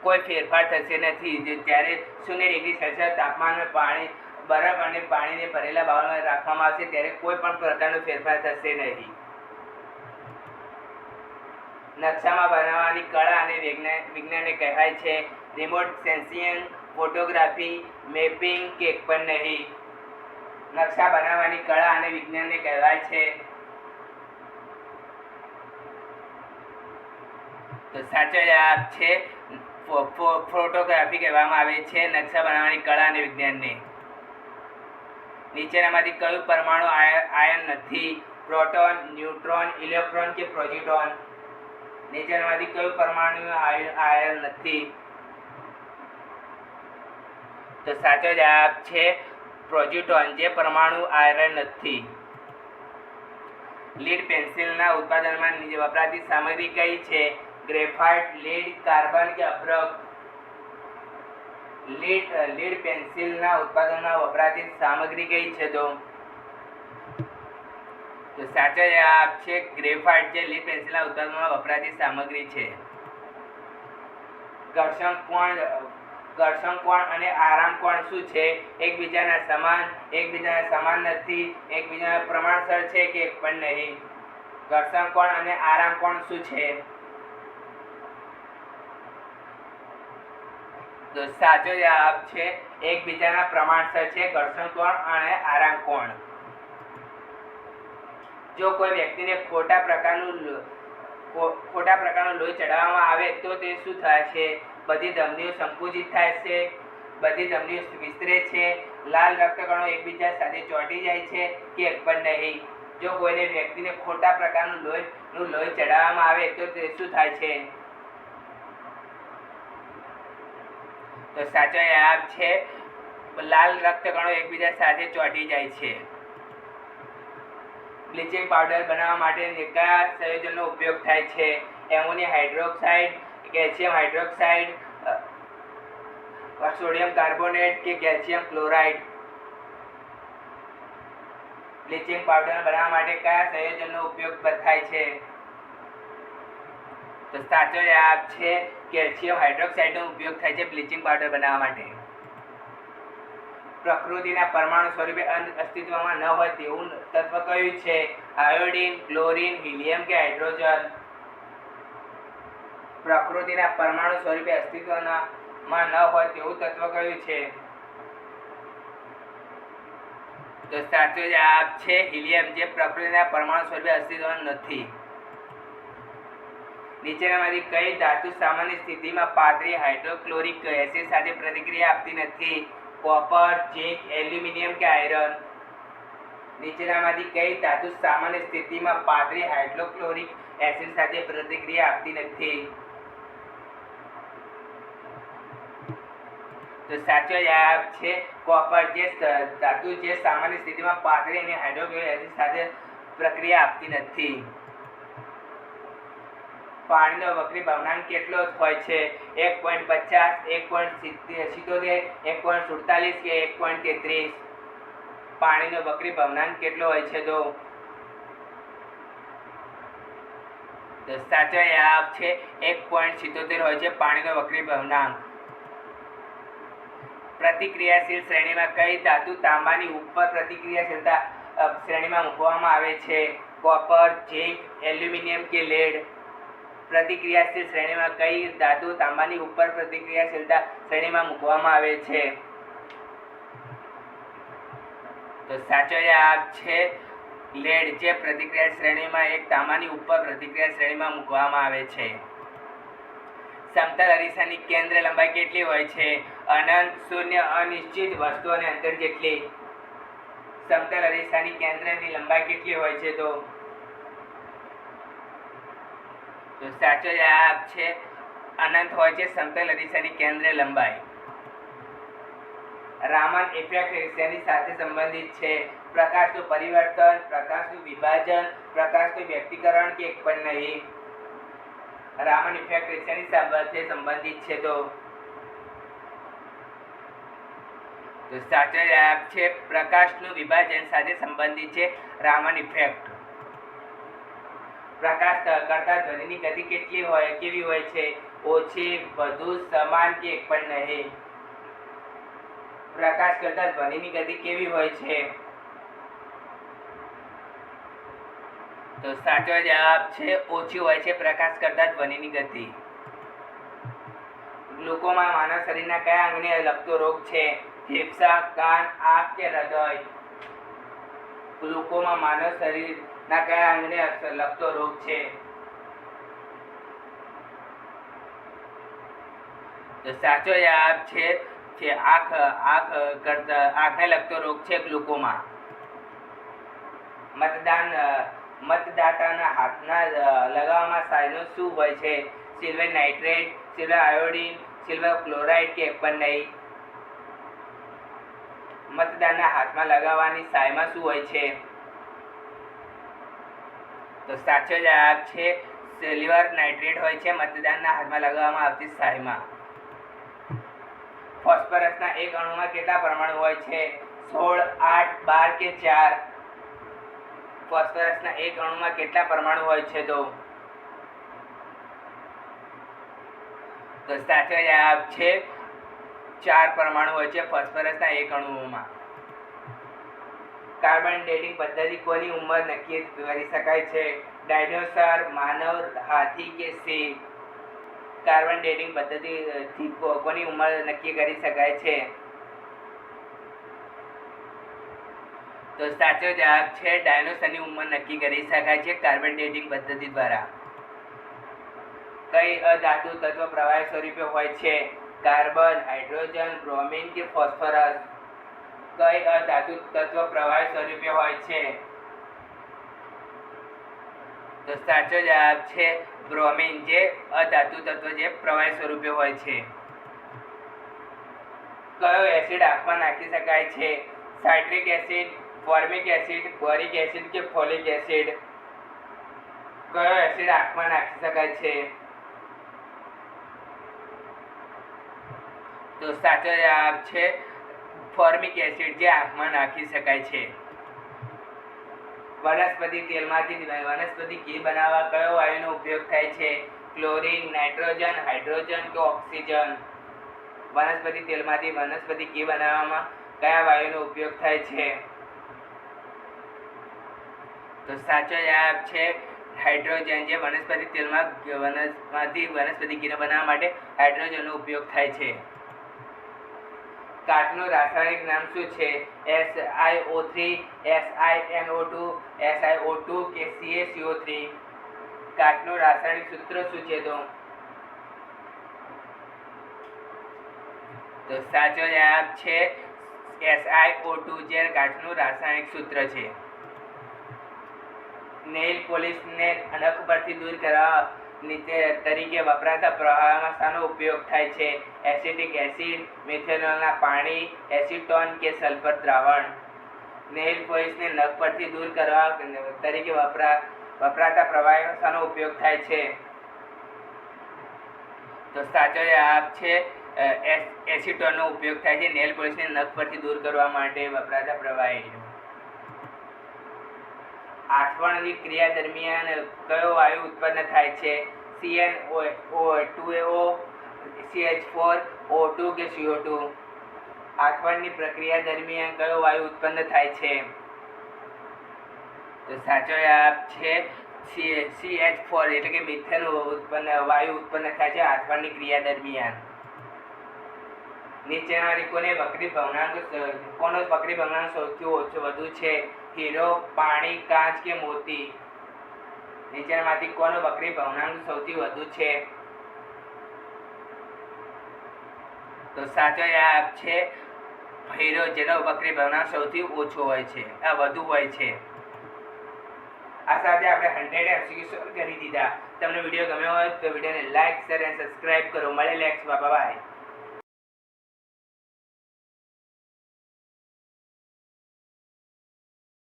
કોઈ ફેરફાર થશે નથી. જ્યારે 0 ડિગ્રી સેલ્સિયસ તાપમાનમાં બરફ અને પાણીને ભરેલા બાઉલમાં રાખવામાં આવશે ત્યારે કોઈ પણ પ્રકારનો ફેરફાર થશે નહીં. નકશામાં બનાવવાની કળા અને વિજ્ઞાનને કહેવાય છે રિમોટ સેન્સિંગ, ફોટોગ્રાફી, મેપિંગ કે એક પણ નહીં? નકશા બનાવવાની કળા અને વિજ્ઞાનને કહેવાય છે. તો સાચો જવાબ છે ફોટોગ્રાફી કહેવામાં આવે છે નકશા બનાવવાની કળા અને વિજ્ઞાનને. નીચેનામાંથી કયું પરમાણુ આયન નથી? પ્રોટોન, ન્યુટ્રોન, ઇલેક્ટ્રોન કે પ્રોટોન? નીચેનામાંથી કયું પરમાણુ આયન નથી? તો સાચો જવાબ છે પ્રોટોન, જે પરમાણુ આયન નથી. લીડ પેન્સિલના ઉત્પાદનમાં વપરાતી સામગ્રી કઈ છે? ગ્રેફાઇટ, લીડ, કાર્બન કે અભ્રક? લીડ પેન્સિલના ઉત્પાદનમાં વપરાતી સામગ્રી કઈ છે? તો સાચો જવાબ છે ગ્રેફાઇટ, જે લીડ પેન્સિલના ઉત્પાદનમાં વપરાતી સામગ્રી છે. ઘર્ષણ કોણ અને આરામ કોણ શું છે? એકબીજાના સમાન નથી, એકબીજાના પ્રમાણસર છે કે એક પણ નહીં? ઘર્ષણ કોણ અને આરામ કોણ શું છે? તો સાચો જવાબ છે એકબીજાના પ્રમાણસર છે ઘર્ષણ કોણ અને આરામ કોણ. જો કોઈ વ્યક્તિને ખોટા પ્રકારનું લોહી ચડાવવામાં આવે તો તે શું થાય છે? બધી ધમનીઓ સંકુચિત થાય છે, બધી ધમનીઓ વિસ્તરે છે, લાલ રક્તકણો એકબીજા સાથે ચોંટી જાય છે કે એક પણ નહીં? જો કોઈને વ્યક્તિને ખોટા પ્રકારનું લોહી ચડાવવામાં આવે તો તે શું થાય છે? તો સાચો જવાબ છે લાલ રક્તકણો એકબીજા સાથે ચોંટી જાય છે. બ્લીચિંગ પાવડર બનાવવા માટે કયા સંયોજનનો ઉપયોગ થાય છે? Ammonia hydroxide, calcium hydroxide, sodium carbonate કે કેલ્શિયમ ક્લોરાઇડ? બ્લીચિંગ પાવડર બનાવવા માટે કયા સંયોજનનો ઉપયોગ થાય છે? તો સાચો જવાબ છે કેલ્શિયમ હાઇડ્રોક્સાઇડનો ઉપયોગ થાય છે બ્લીચિંગ પાવડર બનાવવા માટે. પ્રકૃતિના પરમાણુ સ્વરૂપે અસ્તિત્વમાં ન હોય તેવું તત્વ કયું છે? આયોડીન, ક્લોરીન, હિલિયમ કે હાઇડ્રોજન? પ્રકૃતિના પરમાણુ સ્વરૂપે અસ્તિત્વમાં ન હોય તેવું તત્વ કયું છે? તો સાચો જવાબ છે હિલિયમ, જે પ્રકૃતિના પરમાણુ સ્વરૂપે અસ્તિત્વમાં નથી. નીચેનામાંથી કઈ ધાતુ સામાન્ય સ્થિતિમાં પાતળી હાઇડ્રોક્લોરિક એસિડ સાથે પ્રતિક્રિયા આપતી નથી? કોપર, ઝિંક, એલ્યુમિનિયમ કે આયરન? નીચેનામાંથી કઈ ધાતુ સામાન્ય સ્થિતિમાં પાતળી હાઇડ્રોક્લોરિક એસિડ સાથે પ્રતિક્રિયા આપતી નથી? તો સાચો જવાબ છે કોપર, જે ધાતુ જે સામાન્ય સ્થિતિમાં પાતળી અને હાઇડ્રોક્લોરિક એસિડ સાથે પ્રક્રિયા આપતી નથી. પાણીનો વક્રી ભવનાંક કેટલો હોય છે? 1.50, 1.77, 1.47 કે 1.33? પાણીનો વક્રી ભવનાંક કેટલો હોય છે? તો સાચો જવાબ છે 1.77 હોય છે પાણીનો વક્રી ભવનાંક. પ્રતિક્રિયાશીલ શ્રેણીમાં કઈ ધાતુ તાંબાની ઉપર પ્રતિક્રિયાશીલતા શ્રેણીમાં મૂકવામાં આવે છે? કોપર, ઝિંક, એલ્યુમિનિયમ કે લેડ? પ્રતિક્રિયાશીલ શ્રેણીમાં કઈ ધાતુ તાંબાની ઉપર પ્રતિક્રિયાશીલતા શ્રેણીમાં મૂકવામાં આવે છે? તો સાચો જવાબ છે લેડ, જે પ્રતિક્રિયા શ્રેણીમાં એક તાંબાની ઉપર પ્રતિક્રિયા શ્રેણીમાં મૂકવામાં આવે છે. સમતલ અરીસાની કેન્દ્ર લંબાઈ કેટલી હોય છે? અનંત, શૂન્ય, અનિશ્ચિત, વસ્તુ અને અંતર જેટલી? સમતલ અરીસાની કેન્દ્રની લંબાઈ કેટલી હોય છે? તો સાચો જવાબ છે અનંત હોય છે સમતલ અરીસાની કેન્દ્ર લંબાઈ. રામન ઇફેક્ટ શેની સાથે સંબંધિત છે? પ્રકાશનું પરિવર્તન, પ્રકાશનું વિભાજન, પ્રકાશનું વ્યક્તિકરણ કે એક પણ નહીં? રામન ઇફેક્ટ શેની સાથે સંબંધિત છે? તો સાચો જવાબ છે પ્રકાશનું વિભાજન સાથે સંબંધિત છે રામન ઇફેક્ટ. પ્રકાશ કરતા ધ્વનિની ગતિ કેવી હોય છે? ઓછી, વધુ, સમાન કે એક પણ નહીં? પ્રકાશ કરતા ધ્વનિની ગતિ કેવી હોય છે? તો સાચો જવાબ છે ઓછી હોય છે પ્રકાશ કરતા ધ્વનિની ગતિ. ગ્લુકોમા માનવ શરીરના કયા અંગને લગતો રોગ છે? ફેફસા, કાન, આંખ કે હૃદય? ગ્લુકોમા માનવ શરીરના કયા અંગને લગતો રોગ છે? તો સાચો જવાબ છે આંખને લગતો રોગ છે ગ્લુકોમા. મતદાતાના હાથના લગાવવામાં સાયનો શું હોય છે? Silver nitrate, silver iodine, silver chloride કે એક પણ નહીં? મતદાનના હાથમાં લગાવવાની સાયમાં શું હોય છે? તો સાચો જવાબ છે સિલ્વર નાઇટ્રેટ હોય છે મતદાનના હાથમાં લગાવવામાં આવતી સાયમાં. ફોસ્ફરસના એક અણુમાં કેટલા પરમાણુ હોય છે? 16, 8, 12 કે 4? ફોસ્ફરસના એક અણુમાં કેટલા પરમાણુ હોય છે? તો સાચો જવાબ છે 4 પરમાણુ હોય છે ફોસ્ફરસના એક અણુઓમાં. કાર્બન ડેટિંગ પદ્ધતિ કોની ઉંમર નક્કી કરી શકાય છે? ડાયનોસર, માનવ, હાથી કે સિંહ? કાર્બન ડેટિંગ પદ્ધતિથી કોની ઉંમર નક્કી કરી શકાય છે? તો સાચો જવાબ છે ડાયનોસરની ઉંમર નક્કી કરી શકાય છે કાર્બન ડેટિંગ પદ્ધતિ દ્વારા. કઈ અધાતુ તત્વ પ્રવાહી સ્વરૂપે હોય છે? કાર્બન, હાઇડ્રોજન, બ્રોમિન કે ફોસ્ફરસ? કઈ અધાતુ તત્વ પ્રવાહી સ્વરૂપે હોય છે? તો સાચો જવાબ છે બ્રોમિન, જે અધાતુ તત્વ જે પ્રવાહી સ્વરૂપે હોય છે. કયો એસિડ આંખમાં નાખી શકાય છે? Citric acid, formic acid, boric acid કે ફોલિક એસિડ? કયો એસિડ આંખમાં નાખી શકાય છે? તો સાચો જવાબ છે ફોર્મિક એસિડ, જે આંખમાં નાખી શકાય છે. વનસ્પતિ તેલમાંથી વનસ્પતિ ઘી બનાવવા કયો વાયુનો ઉપયોગ થાય છે? ક્લોરીન, નાઇટ્રોજન, હાઇડ્રોજન કે ઓક્સિજન? વનસ્પતિ તેલમાંથી વનસ્પતિ ઘી બનાવવામાં કયા વાયુનો ઉપયોગ થાય છે? તો સાચો જવાબ છે હાઇડ્રોજન. જે વનસ્પતિ તેલમાં વનસ્પતિ ઘી બનાવવા માટે હાઇડ્રોજનનો ઉપયોગ થાય છે. કાચનું રાસાયણિક નામ શું છે? SiO3, SiNO2, SiO2 કે CaCO3? કાચનું રાસાયણિક સૂત્ર શું છે? તો સાચો જવાબ છે SiO2 જે કાચનું રાસાયણિક સૂત્ર છે. નેઇલ પોલિશને નખ પરથી દૂર કરવા તરીકે વપરાતા પ્રવાહમાં શાનો ઉપયોગ થાય છે? એસિટિક એસિડ, મિથેનોલના પાણી, એસિટોન કે સલ્ફર દ્રાવણ? નેઇલ પોલિશને નખ પરથી દૂર કરવા તરીકે વપરાતા પ્રવાહમાં શાનો ઉપયોગ થાય છે? તો સાચો જવાબ છે એસિટોનનો ઉપયોગ થાય છે નેઇલ પોલિશને નખ પરથી દૂર કરવા માટે વપરાતા પ્રવાહી. આઠવણની ક્રિયા દરમિયાન કયો વાયુ ઉત્પન્ન થાય છે? CnO2, CH4, O2 કે CO2? આઠવણની પ્રક્રિયા દરમિયાન કયો વાયુ ઉત્પન્ન થાય છે? તો સાચો જવાબ છે CH4 એટલે કે મિથેન વાયુ ઉત્પન્ન થાય છે આઠવણની ક્રિયા દરમિયાન. નીચેનામાંથી કોનો વક્રી ભગ્નાંક સૌથી વધુ છે? હીરો, પાણી, કાચ કે મોતી? નીચેનામાંથી કોનો વક્રી ભગ્નાંક સૌથી વધુ છે? તો સાચો જવાબ છે હીરો, જેનો વક્રી ભગ્નાંક સૌથી ઓછો હોય છે, વધુ હોય છે. આ સાથે આપણે 100 MCQ સોલ્વ કરી દીધા. તમને વિડીયો ગમ્યો હોય તો વિડીયોને લાઈક, શેર અને સબસ્ક્રાઇબ કરો. મળે નેક્સ્ટ બાય.